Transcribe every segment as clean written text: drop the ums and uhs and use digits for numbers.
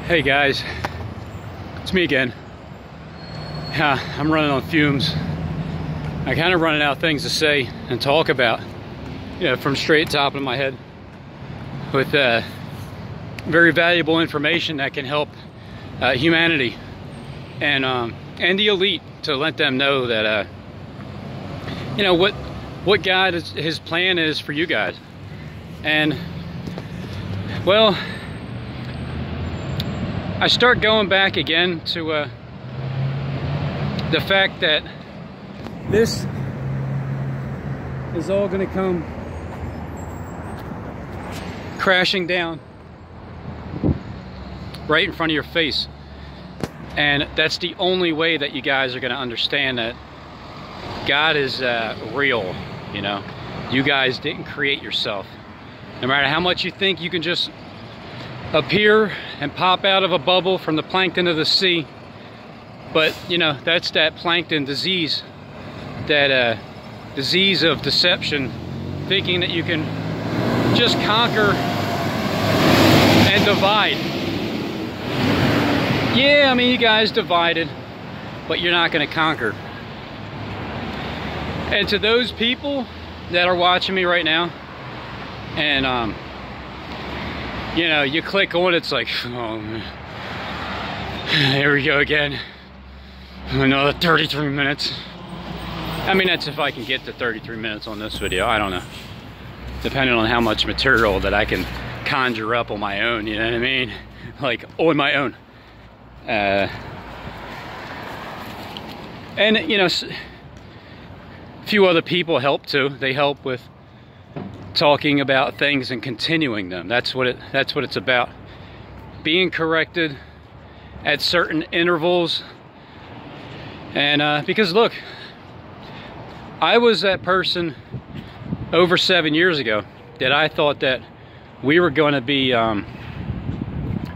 Hey guys, it's me again. Yeah, I'm running on fumes. I kind of running out of things to say and talk about, you know, from straight top of my head, with very valuable information that can help humanity and the elite, to let them know that you know what God his plan is for you guys. And well, I start going back again to the fact that this is all going to come crashing down right in front of your face. And that's the only way that you guys are going to understand that God is real. You know, you guys didn't create yourself. No matter how much you think you can just appear and pop out of a bubble from the plankton of the sea, but you know, that's that plankton disease, that disease of deception, thinking that you can just conquer and divide. Yeah, I mean, you guys divided, but you're not going to conquer. And to those people that are watching me right now, and you know, you click on it, it's like, oh man, here we go again, another 33 minutes. I mean, that's if I can get to 33 minutes on this video. I don't know, depending on how much material that I can conjure up on my own, you know what I mean? Like, on my own. And you know, a few other people help too. They help with talking about things and continuing them. That's what it's about. Being corrected at certain intervals. And because look, I was that person over 7 years ago that I thought that we were going to be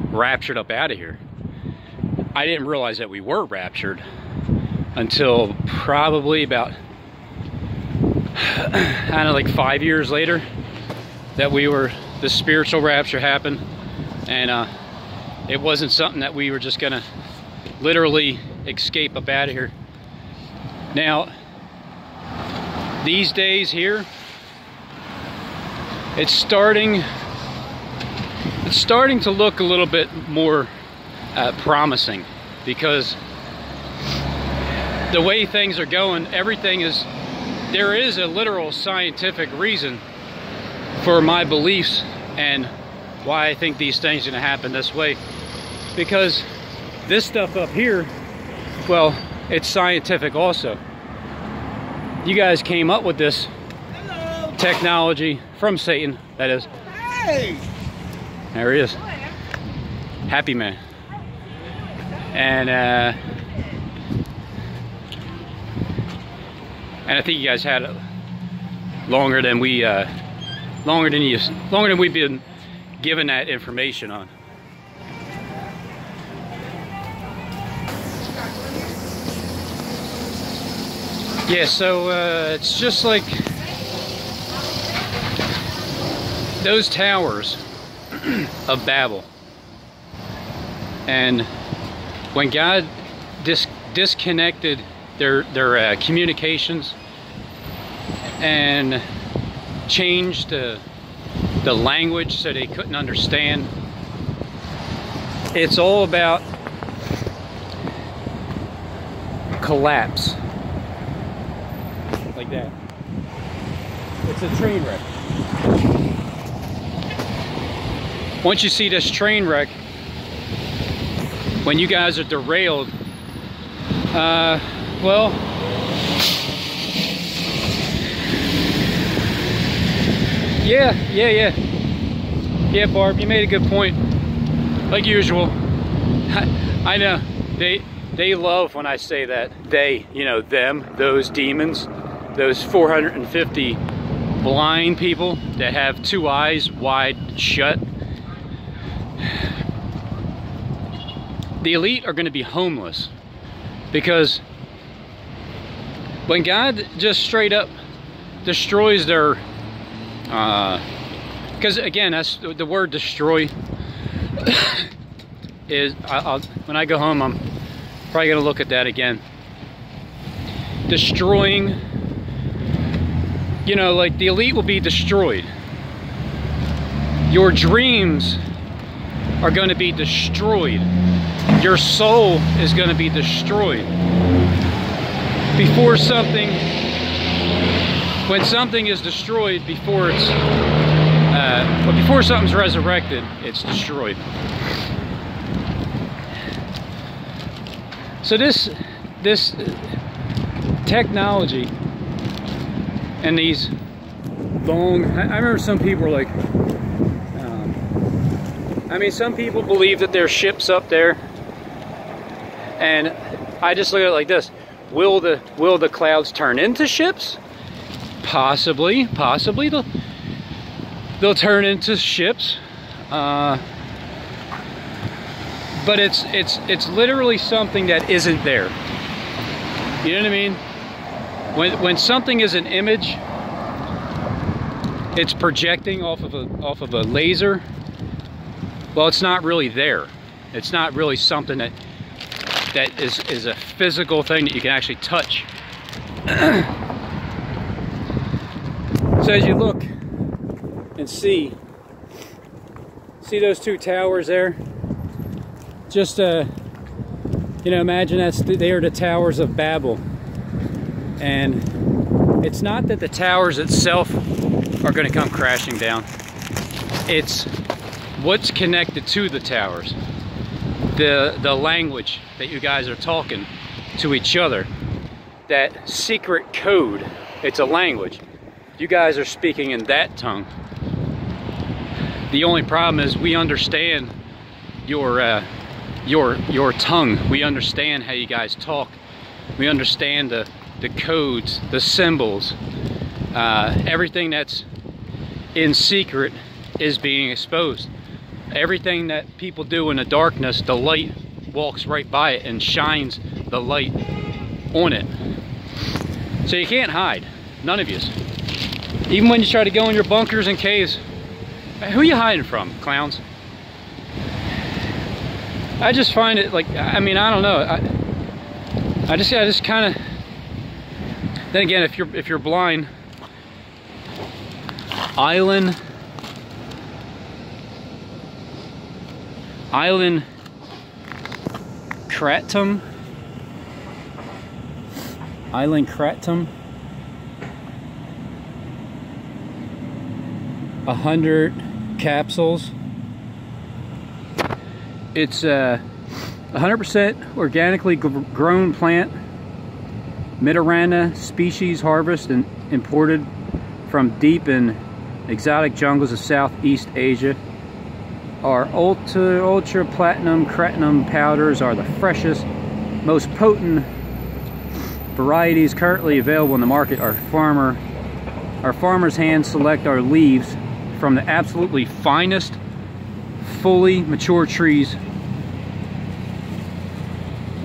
raptured up out of here. I didn't realize that we were raptured until probably about, I don't know, like 5 years later, that the spiritual rapture happened. And it wasn't something that we were just gonna literally escape up out of here. Now, these days here, it's starting to look a little bit more promising, because the way things are going, there is a literal scientific reason for my beliefs and why I think these things are going to happen this way. Because this stuff up here, well, it's scientific also. You guys came up with this technology from Satan, that is. Hey! There he is. Happy man. And I think you guys had it longer than we've been given that information on. Yeah, so it's just like those towers of Babel. And when God disconnected their communications and changed the language so they couldn't understand, it's all about collapse. Like that. It's a train wreck. Once you see this train wreck, when you guys are derailed, well, yeah, Barb, you made a good point. Like usual. I know they love when I say that. They, you know, them, those demons, those 450 blind people that have two eyes wide shut. The elite are going to be homeless, because when God just straight up destroys their because again, that's the word destroy is, when I go home, I'm probably gonna look at that again. Destroying, you know, like the elite will be destroyed. Your dreams are going to be destroyed. Your soul is going to be destroyed. Before something, when something is destroyed, before it's, before something's resurrected, it's destroyed. So this technology and these long, I remember some people were like, I mean, some people believe that there's ships up there, and I just look at it like this: will the clouds turn into ships? Possibly they'll turn into ships, but it's literally something that isn't there. You know what I mean? When something is an image, it's projecting off of a laser. Well, it's not really there. It's not really something that is a physical thing that you can actually touch. So as you look and see those two towers there, just you know, imagine they are the towers of Babel. And it's not that the towers itself are going to come crashing down. It's what's connected to the towers, the language that you guys are talking to each other, that secret code. It's a language. You guys are speaking in that tongue. The only problem is we understand your tongue. We understand how you guys talk. We understand the codes, the symbols, everything that's in secret is being exposed. Everything that people do in the darkness, the light walks right by it and shines the light on it. So you can't hide, none of you. Even when you try to go in your bunkers and caves, who are you hiding from, clowns? I just find it like, I mean, I don't know. I just kind of. Then again, if you're blind, Island Kratom. 100 capsules. It's 100% organically grown plant, Mitaranda species, harvest and imported from deep and exotic jungles of Southeast Asia. Our ultra platinum kratom powders are the freshest, most potent varieties currently available in the market. Our farmers hand select our leaves from the absolutely finest, fully mature trees.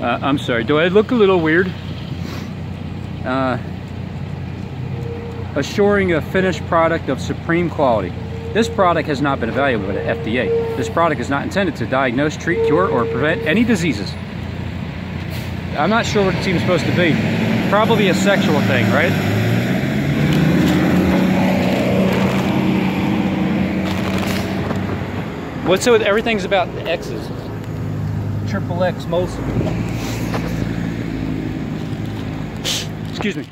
I'm sorry, do I look a little weird? Assuring a finished product of supreme quality. This product has not been evaluated at FDA. This product is not intended to diagnose, treat, cure, or prevent any diseases. I'm not sure what it's even supposed to be. Probably a sexual thing, right? What's so everything's about the X's. Triple X Molson. Excuse me.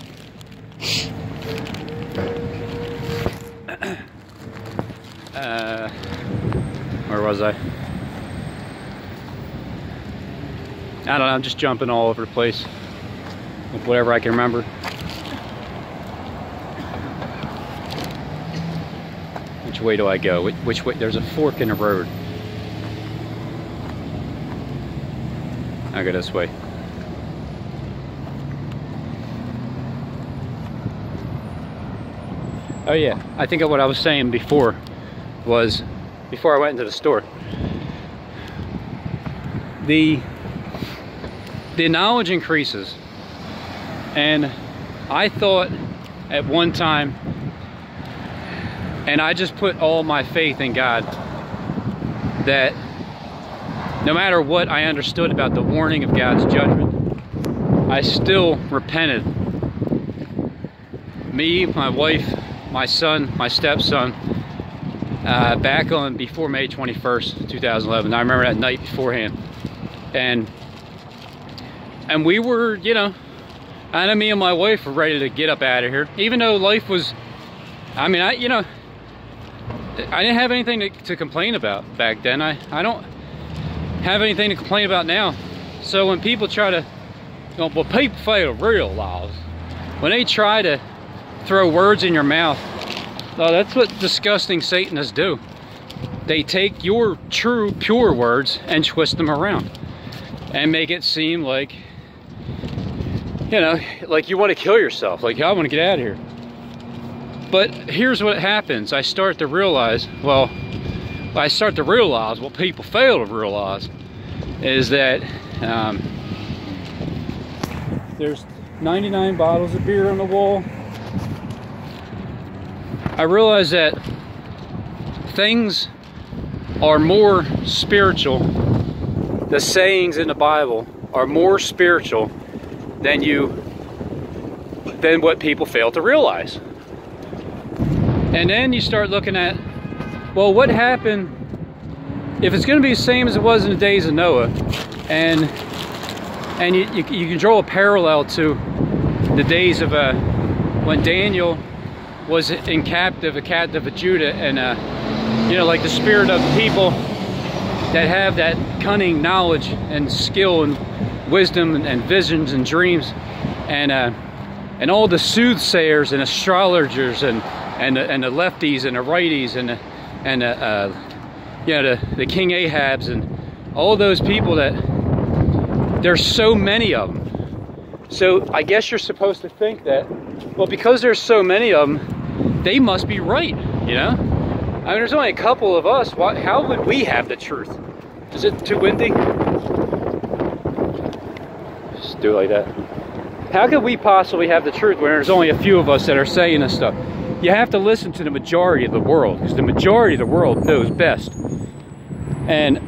Where was I? I don't know, I'm just jumping all over the place with whatever I can remember. Which way do I go? Which way? There's a fork in the road. I go this way. Oh yeah, I think what I was saying before was, before I went into the store, the knowledge increases, and I thought at one time, and I just put all my faith in God, that no matter what I understood about the warning of God's judgment, I still repented. Me, my wife, my son, my stepson, back on before May 21st, 2011. I remember that night beforehand. And we were, you know, and me and my wife were ready to get up out of here. Even though life was, I mean, I didn't have anything to complain about back then. I don't have anything to complain about now. So when people try to, you know, well, people fail to realize, when they try to throw words in your mouth, oh, that's what disgusting Satanists do. They take your true, pure words and twist them around and make it seem like, you know, like you want to kill yourself, like, I want to get out of here. But here's what happens. I start to realize what people fail to realize is that there's 99 bottles of beer on the wall. I realize that things are more spiritual. The sayings in the Bible are more spiritual than what people fail to realize. And then you start looking at, well, what happened if it's going to be the same as it was in the days of Noah, and you can draw a parallel to the days of when Daniel was a captive of Judah, and you know, like the spirit of people that have that cunning knowledge and skill and wisdom and visions and dreams, and all the soothsayers and astrologers and the lefties and the righties and you know, the King Ahabs and all those people, that there's so many of them. So I guess you're supposed to think that, well, because there's so many of them, they must be right, you know? I mean, there's only a couple of us. How would we have the truth? Is it too windy? Just do it like that. How could we possibly have the truth when there's only a few of us that are saying this stuff? You have to listen to the majority of the world, because the majority of the world knows best. And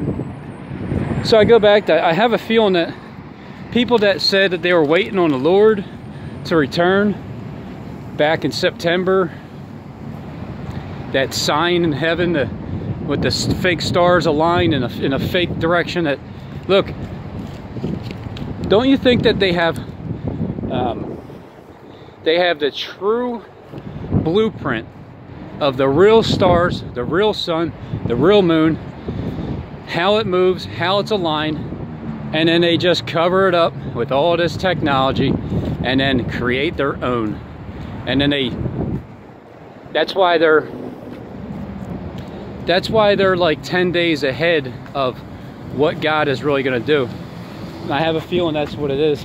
so I go back to, I have a feeling that people that said that they were waiting on the Lord to return back in September, that sign in heaven with the fake stars aligned in a fake direction, that, look, don't you think that they have the true blueprint of the real stars, the real sun, the real moon, how it moves, how it's aligned, and then they just cover it up with all this technology and then create their own. And then that's why they're like 10 days ahead of what God is really going to do. And I have a feeling that's what it is.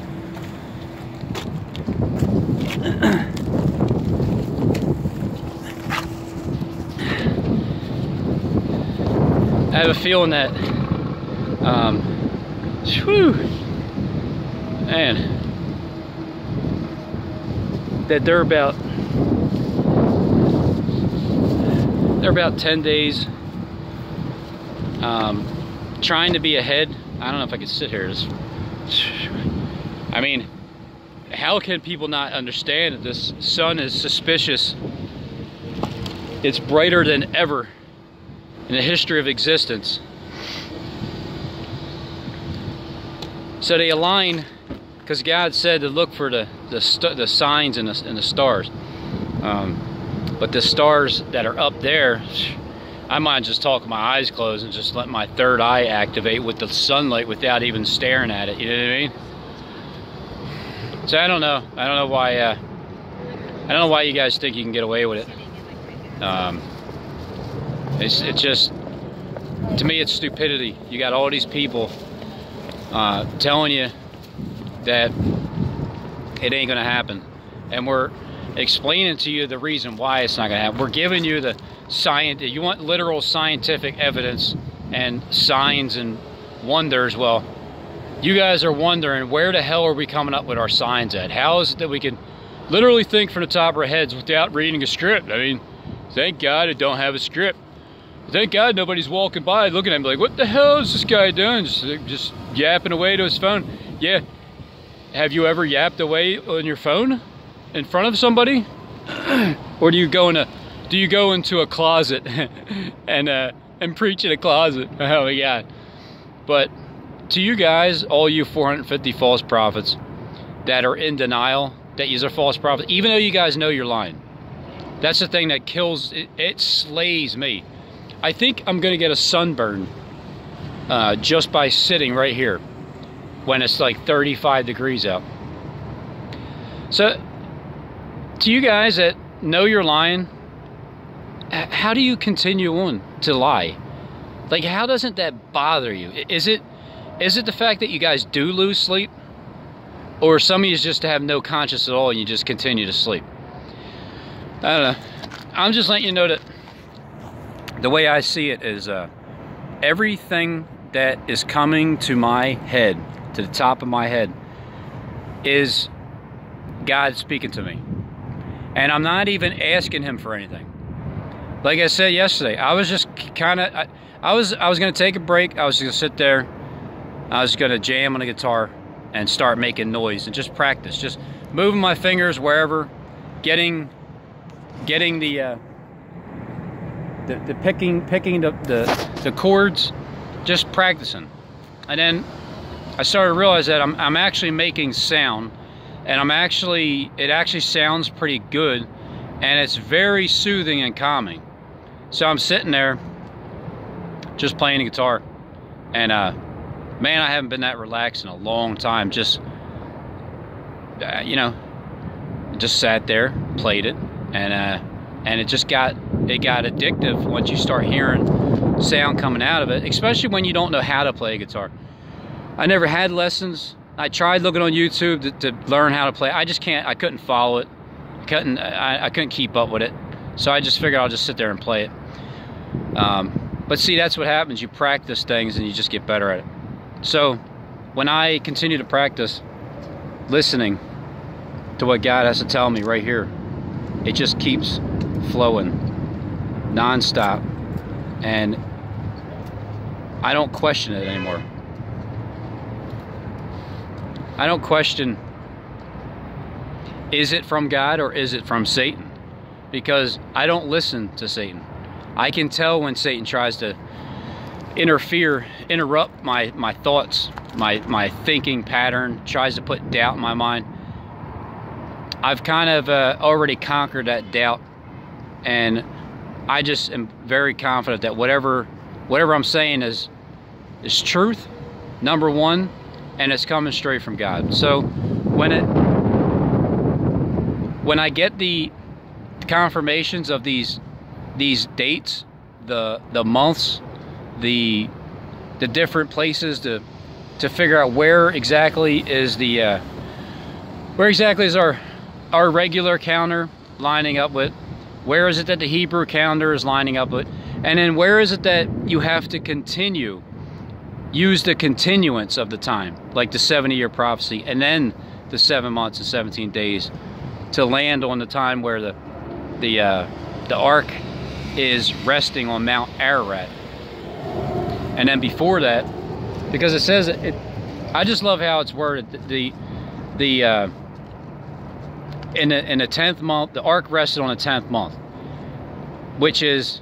I have a feeling that, that they're about 10 days trying to be ahead. I don't know if I could sit here. I mean, how can people not understand that this sun is suspicious? It's brighter than ever in the history of existence. So they align because God said to look for the signs and the stars. But the stars that are up there, I might just talk with my eyes closed and just let my third eye activate with the sunlight without even staring at it. You know what I mean? So I don't know. I don't know why you guys think you can get away with it. It's just, to me, it's stupidity. You got all these people telling you that it ain't gonna happen, and we're explaining to you the reason why it's not gonna happen. We're giving you the science. You want literal scientific evidence and signs and wonders. Well, you guys are wondering, where the hell are we coming up with our signs at? How is it that we can literally think from the top of our heads without reading a script? I mean, thank God I don't have a script. Thank God nobody's walking by looking at me like, what the hell is this guy doing? Just yapping away to his phone. Yeah. Have you ever yapped away on your phone in front of somebody? Or do you go into a closet and preach in a closet? Oh my God. But to you guys, all you 450 false prophets that are in denial that you're false prophets, even though you guys know you're lying, that's the thing that kills, it slays me. I think I'm gonna get a sunburn just by sitting right here when it's like 35 degrees out. So to you guys that know you're lying, how do you continue on to lie? Like, how doesn't that bother you? Is it the fact that you guys do lose sleep? Or some of you just have no conscience at all and you just continue to sleep? I don't know. I'm just letting you know that the way I see it is everything that is coming to my head, to the top of my head, is God speaking to me. And I'm not even asking him for anything. Like I said yesterday, I was just kind of, I was going to take a break. I was going to sit there. I was going to jam on the guitar and start making noise and just practice. Just moving my fingers wherever, getting the picking the chords, just practicing. And then I started to realize that I'm actually making sound, and it actually sounds pretty good, and it's very soothing and calming. So I'm sitting there just playing the guitar, and man, I haven't been that relaxed in a long time. Just you know, just sat there, played it, and it just got addictive once you start hearing sound coming out of it, especially when you don't know how to play a guitar. I never had lessons. I tried looking on YouTube to learn how to play. I just can't. I couldn't follow it. I couldn't keep up with it. So I just figured I'll just sit there and play it. But see, that's what happens. You practice things and you just get better at it. So when I continue to practice listening to what God has to tell me right here, it just keeps flowing non-stop, and I don't question it anymore. I don't question, is it from God or is it from Satan? Because I don't listen to Satan. I can tell when Satan tries to interrupt my thoughts, my thinking pattern, tries to put doubt in my mind. I've kind of already conquered that doubt, and I just am very confident that whatever I'm saying is truth, number one, and it's coming straight from God. So when I get the confirmations of these dates, the months, the different places to figure out where exactly is our regular calendar lining up with, where is it that the Hebrew calendar is lining up with, and then where is it that you have to use the continuance of the time, like the 70-year prophecy, and then the 7 months and 17 days to land on the time where the ark is resting on Mount Ararat. And then before that, because it says I just love how it's worded. In the 10th month, the ark rested on the 10th month, which is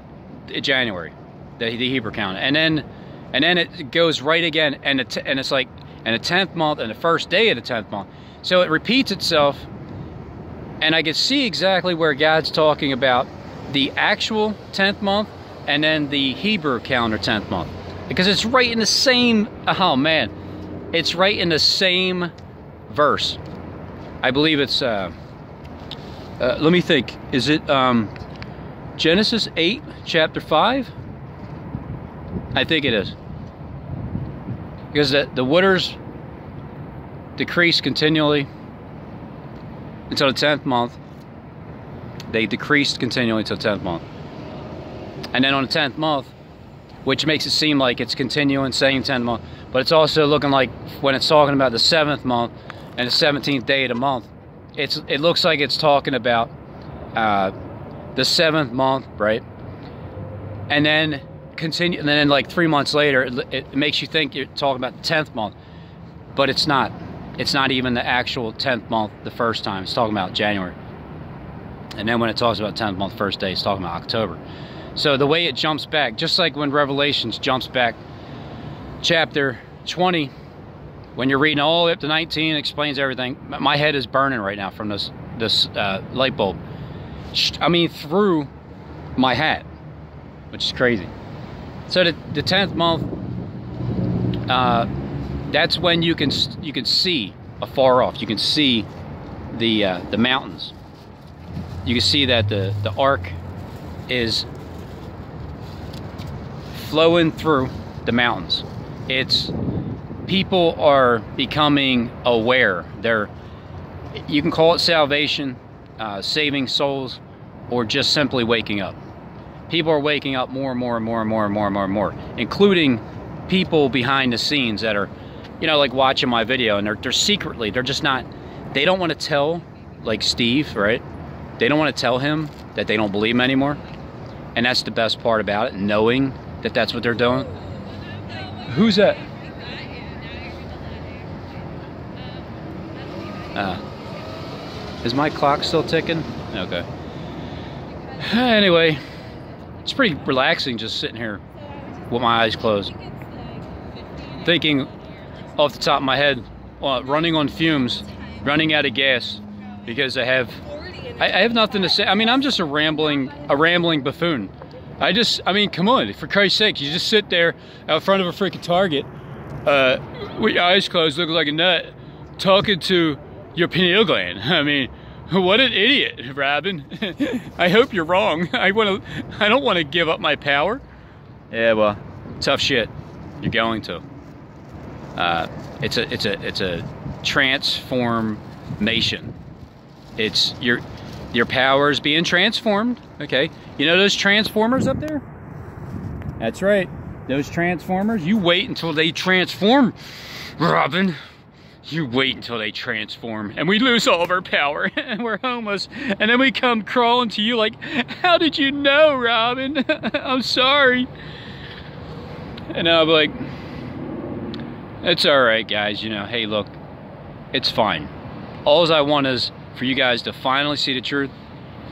January, the Hebrew calendar, and then it goes right again, and it's like in the 10th month and the first day of the 10th month. So it repeats itself, and I can see exactly where God's talking about the actual 10th month and then the Hebrew calendar 10th month, because it's right in the same, oh man, it's right in the same verse. I believe it's let me think, is it Genesis 8 chapter 5? I think it is, because the waters decrease continually until the 10th month. They decreased continually until the 10th month, and then on the 10th month, which makes it seem like it's continuing, saying 10th month, but it's also looking like when it's talking about the 7th month and the 17th day of the month, it looks like it's talking about the 7th month, right? And then continue, and then like 3 months later, it makes you think you're talking about the 10th month, but it's not. It's not even the actual 10th month the first time. It's talking about January. And then when it talks about 10th month first day, it's talking about October. So the way it jumps back, just like when Revelations jumps back, chapter 20, when you're reading all the way up to 19, it explains everything. My head is burning right now from this light bulb. I mean, through my hat, which is crazy. So the 10th month, that's when you can see afar off. You can see the mountains. You can see that the ark is flowing through the mountains. People are becoming aware. You can call it salvation, saving souls, or just simply waking up. People are waking up more and more and more and more and more and more and more, including people behind the scenes that are, like watching my video, and they're secretly, they're just not, they don't want to tell, like Steve, right? They don't want to tell him that they don't believe him anymore. And that's the best part about it, knowing that that's what they're doing. Who's that? Is my clock still ticking? Okay. Anyway, it's pretty relaxing just sitting here with my eyes closed, thinking off the top of my head, running on fumes, running out of gas, because I have nothing to say. I mean, I'm just a rambling buffoon. I mean, come on, for Christ's sake, you just sit there out front of a freaking Target, with your eyes closed, looking like a nut, talking to your pineal gland. I mean, what an idiot, Robin. I hope you're wrong. I don't want to give up my power. Yeah, well, tough shit. You're going to. It's a transformation. It's your power is being transformed. Okay, you know those transformers up there? That's right, those transformers. You wait until they transform, Robin. You wait until they transform, and we lose all of our power, and we're homeless, and then we come crawling to you like, how did you know, Robin? I'm sorry. And I'll be like, it's all right, guys. Hey, look, it's fine. All I want is for you guys to finally see the truth.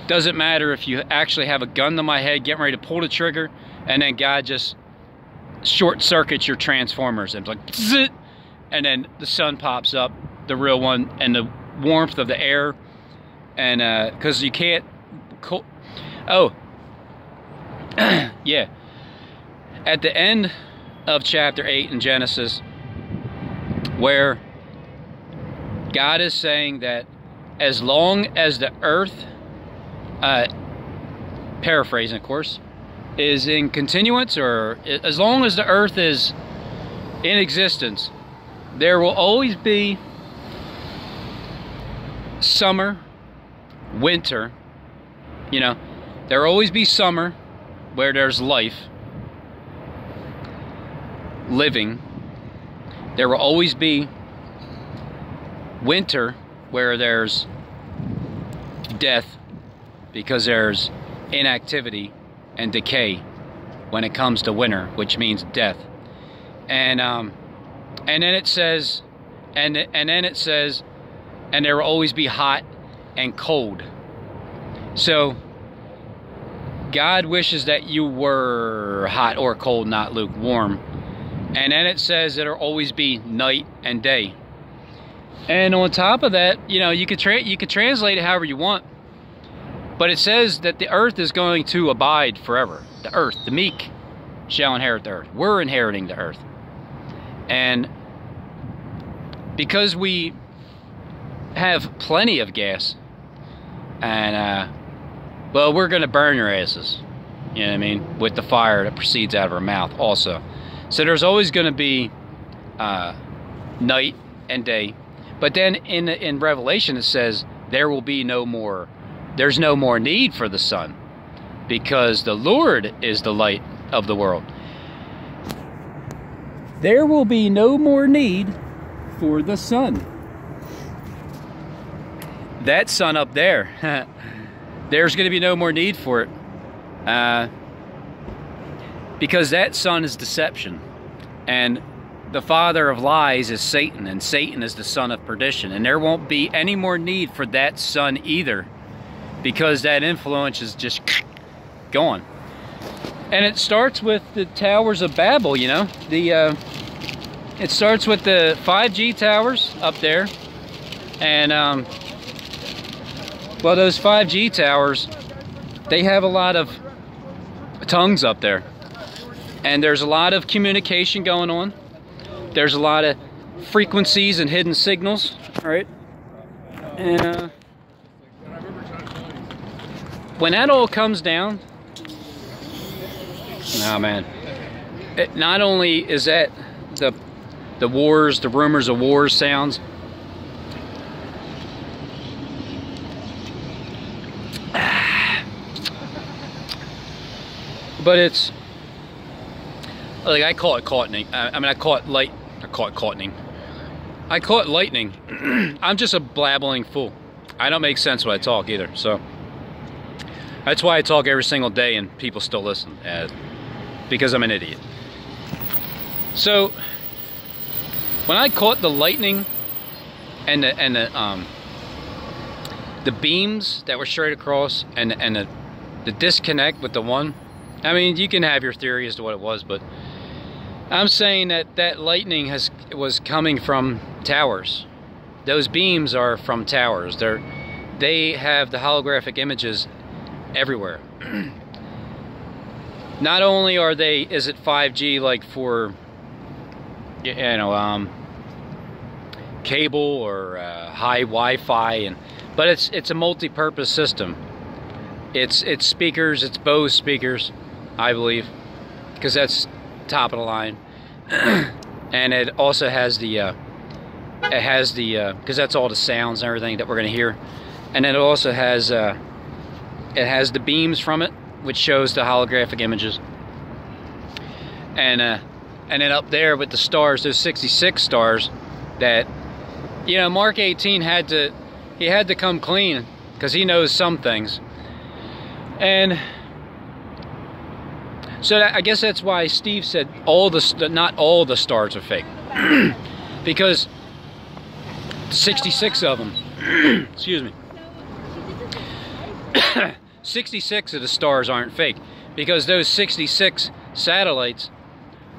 Doesn't matter if you actually have a gun to my head, getting ready to pull the trigger, and then God just short circuits your transformers, and it's like, zzz, and then the sun pops up, the real one, and the warmth of the air, and because you can't. Oh, yeah. At the end of chapter 8 in Genesis, where God is saying that as long as the earth, paraphrasing of course, is in continuance, or as long as the earth is in existence, there will always be summer, winter. There will always be summer where there's life, living. There will always be winter where there's death, because there's inactivity and decay when it comes to winter, which means death. And then it says, and there will always be hot and cold. So God wishes that you were hot or cold, not lukewarm. And then it says there'll always be night and day. And on top of that, you could translate it however you want. But it says that the earth is going to abide forever. The earth, the meek, shall inherit the earth. We're inheriting the earth. And because we have plenty of gas, and well, we're going to burn your asses, you know what I mean, with the fire that proceeds out of our mouth also. So there's always going to be night and day. But then in Revelation it says there will be no more, there's no more need for the sun, because the Lord is the light of the world. There will be no more need for the sun. That sun up there, there's going to be no more need for it. Because that son is deception. And the father of lies is Satan, and Satan is the son of perdition. And there won't be any more need for that son either, because that influence is just gone. And it starts with the towers of Babel, you know. It starts with the 5G towers up there. And, well, those 5G towers, they have a lot of tongues up there. And there's a lot of communication going on. There's a lot of frequencies and hidden signals, right? And when that all comes down, oh man, not only is that the wars, the rumors of wars sounds, but it's like, I call it lightning. I call it lightning. I'm just a blabbling fool. I don't make sense when I talk either, so that's why I talk every single day and people still listen, because I'm an idiot. So when I caught the lightning and the beams that were straight across, and the disconnect with the one, I mean, you can have your theory as to what it was, but I'm saying that lightning was coming from towers. Those beams are from towers. They have the holographic images everywhere. Not only is it 5G, like for, you know, cable or high Wi-Fi, but it's a multi-purpose system. It's speakers, it's Bose speakers, I believe, because that's top of the line. And it also has because that's all the sounds and everything that we're going to hear. And then it also has it has the beams from it, which shows the holographic images. And then up there with the stars, those 66 stars, that, you know, Mark 18 had to come clean, because he knows some things. And so I guess that's why Steve said not all the stars are fake, because 66 of them, excuse me, 66 of the stars aren't fake, because those 66 satellites,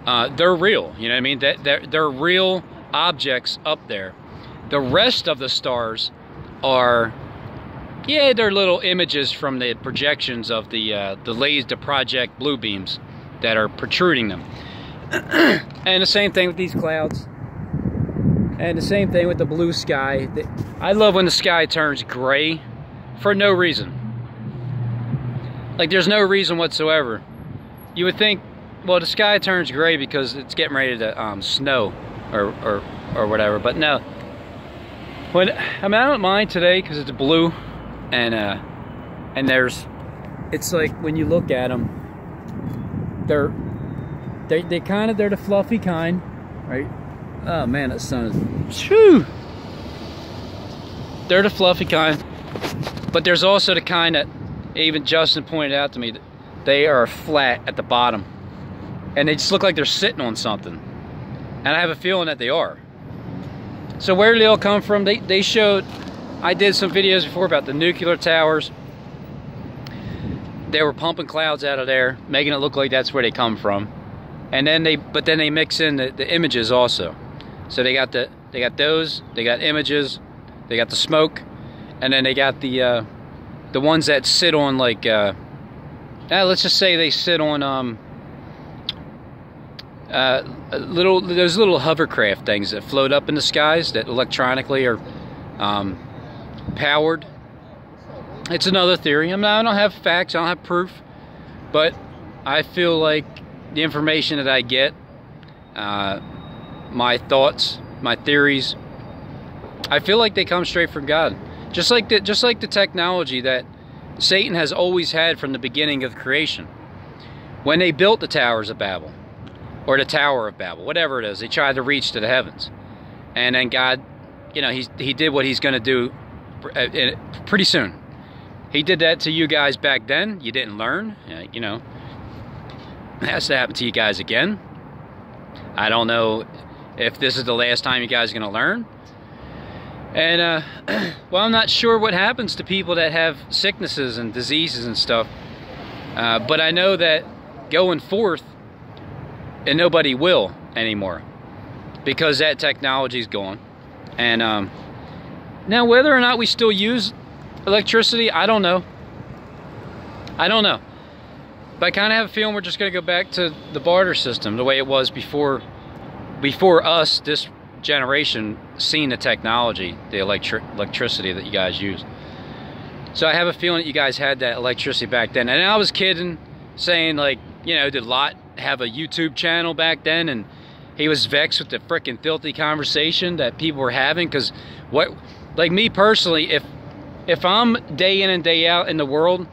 they're real. You know what I mean? They're real objects up there. The rest of the stars are, yeah, they're little images from the projections of the project blue beams that are protruding them. And the same thing with these clouds. And the same thing with the blue sky. I love when the sky turns gray for no reason. Like, there's no reason whatsoever. You would think, well, the sky turns gray because it's getting ready to snow or whatever, but no. I mean, I don't mind today because it's blue, and it's like, when you look at them, they're the fluffy kind, right? Oh man, that sun is, whew. They're the fluffy kind, but there's also the kind that even Justin pointed out to me, that they are flat at the bottom, and they just look like they're sitting on something, and I have a feeling that they are. So where do they all come from? They showed, I did some videos before about the nuclear towers. They were pumping clouds out of there, making it look like that's where they come from. And then but then they mix in the images also. So they got those, they got images, they got the smoke, and then they got the ones that sit on, like let's just say they sit on those little hovercraft things that float up in the skies that electronically are powered. It's another theory. I don't have facts, I don't have proof, but I feel like the information that I get, my thoughts, my theories, I feel like they come straight from God. Just like the technology that Satan has always had from the beginning of creation. When they built the towers of Babel, or the Tower of Babel, whatever it is, they tried to reach to the heavens. And then God, you know, he did what he's going to do pretty soon. He did that to you guys back then. You didn't learn, you know. has to happen to you guys again. I don't know if this is the last time you guys are going to learn. And, well, I'm not sure what happens to people that have sicknesses and diseases and stuff. But I know that going forth, and nobody will anymore, because that technology is gone. And now whether or not we still use electricity, I don't know. I don't know. But I kind of have a feeling we're just going to go back to the barter system, the way it was before us, this generation, seeing the technology, the electricity that you guys use. So I have a feeling that you guys had that electricity back then. And I was kidding, saying, like, you know, did Lot have a YouTube channel back then? And he was vexed with the frickin' filthy conversation that people were having. Because what, like me personally, if I'm day in and day out in the world,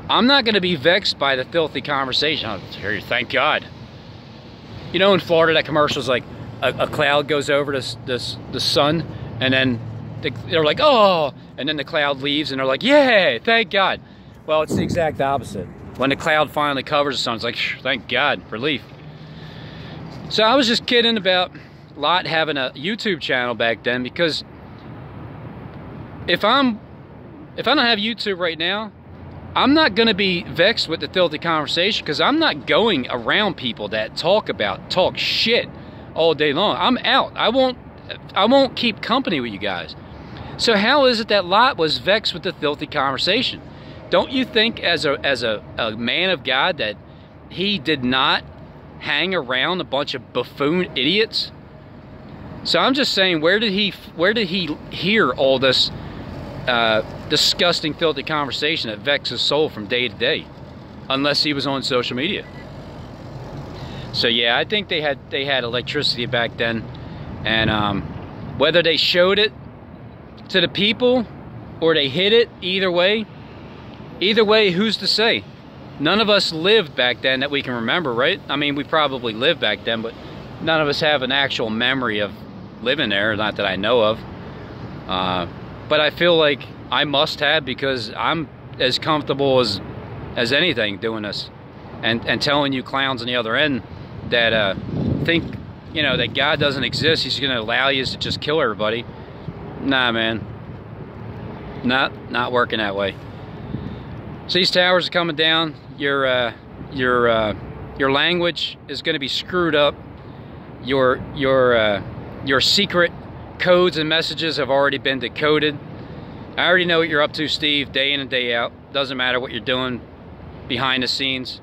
I'm not going to be vexed by the filthy conversation. Oh, thank God. You know, in Florida, that commercial is like a cloud goes over the sun, and then they're like, oh, and then the cloud leaves, and they're like, yeah, thank God. Well, it's the exact opposite. When the cloud finally covers the sun, it's like, thank God, relief. So I was just kidding about Lot having a YouTube channel back then, because if I don't have YouTube right now, I'm not going to be vexed with the filthy conversation, because I'm not going around people that talk shit all day long. I'm out. I won't keep company with you guys. So how is it that Lot was vexed with the filthy conversation? Don't you think as a man of God that he did not hang around a bunch of buffoon idiots? So I'm just saying, where did he hear all this disgusting, filthy conversation that vexes his soul from day to day, unless he was on social media? So yeah, I think they had electricity back then, and whether they showed it to the people or they hid it, either way, who's to say? None of us lived back then that we can remember, right? I mean, we probably lived back then, but none of us have an actual memory of living there, not that I know of. But I feel like I must have, because I'm as comfortable as anything doing this, and telling you clowns on the other end that think, you know, that God doesn't exist. He's going to allow you to just kill everybody. Nah, man, not working that way. So these towers are coming down. Your language is going to be screwed up. Your secret codes and messages have already been decoded. I already know what you're up to, Steve, day in and day out. Doesn't matter what you're doing behind the scenes.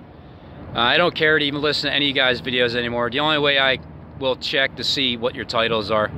I don't care to even listen to any of you guys' videos anymore. The only way I will check to see what your titles are